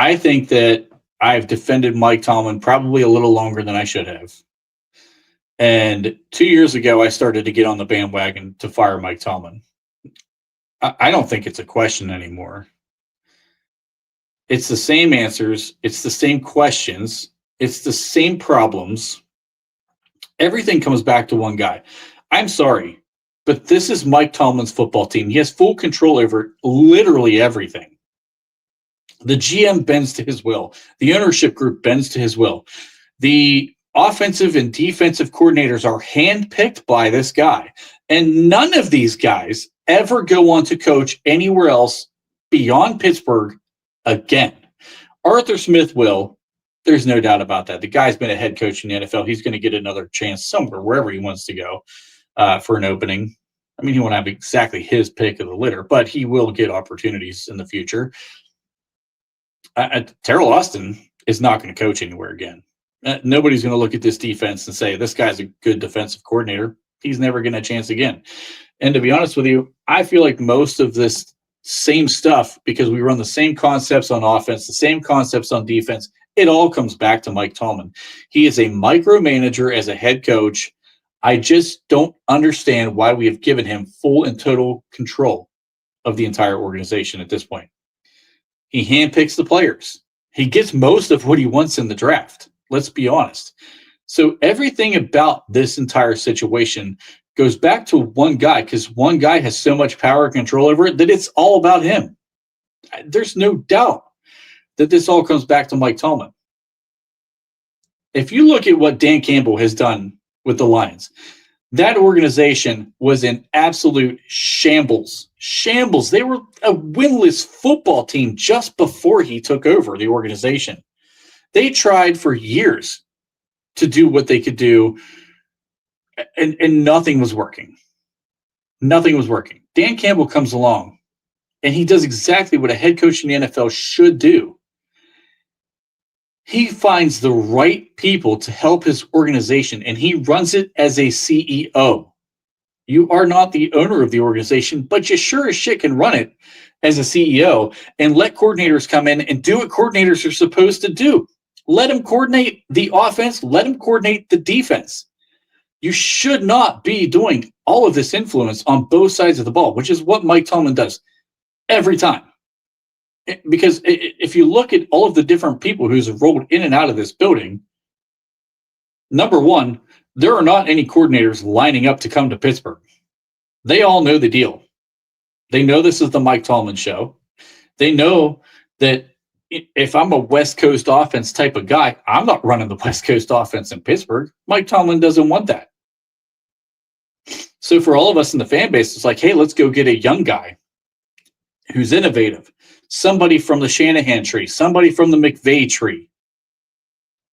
I think that I've defended Mike Tomlin probably a little longer than I should have. And 2 years ago, I started to get on the bandwagon to fire Mike Tomlin. I don't think it's a question anymore. It's the same answers. It's the same questions. It's the same problems. Everything comes back to one guy. I'm sorry, but this is Mike Tomlin's football team. He has full control over literally everything. The GM bends to his will. The ownership group bends to his will. The offensive and defensive coordinators are handpicked by this guy. And none of these guys ever go on to coach anywhere else beyond Pittsburgh again. Arthur Smith will. There's no doubt about that. The guy's been a head coach in the NFL. He's going to get another chance somewhere, wherever he wants to go for an opening. I mean, he won't have exactly his pick of the litter, but he will get opportunities in the future. Terrell Austin is not going to coach anywhere again. Nobody's going to look at this defense and say, this guy's a good defensive coordinator. He's never getting a chance again. And to be honest with you, I feel like most of this same stuff, because we run the same concepts on offense, the same concepts on defense, it all comes back to Mike Tomlin. He is a micromanager as a head coach. I just don't understand why we have given him full and total control of the entire organization at this point. He handpicks the players. He gets most of what he wants in the draft. Let's be honest. So everything about this entire situation goes back to one guy, because one guy has so much power and control over it that it's all about him. There's no doubt that this all comes back to Mike Tomlin. If you look at what Dan Campbell has done with the Lions, that organization was in absolute shambles. Shambles. They were a winless football team just before he took over the organization. They tried for years to do what they could do, and nothing was working. Nothing was working. Dan Campbell comes along, and he does exactly what a head coach in the NFL should do. He finds the right people to help his organization, and he runs it as a CEO. You are not the owner of the organization, but you sure as shit can run it as a CEO and let coordinators come in and do what coordinators are supposed to do. Let them coordinate the offense. Let them coordinate the defense. You should not be doing all of this influence on both sides of the ball, which is what Mike Tomlin does every time. Because if you look at all of the different people who's rolled in and out of this building, number one, there are not any coordinators lining up to come to Pittsburgh. They all know the deal. They know this is the Mike Tomlin show. They know that if I'm a West Coast offense type of guy, I'm not running the West Coast offense in Pittsburgh. Mike Tomlin doesn't want that. So for all of us in the fan base, it's like, hey, let's go get a young guy who's innovative. Somebody from the Shanahan tree, somebody from the McVay tree.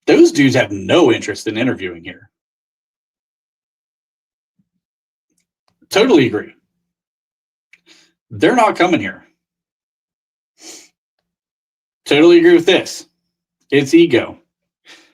Those dudes have no interest in interviewing here. Totally agree. They're not coming here. Totally agree with this. It's ego.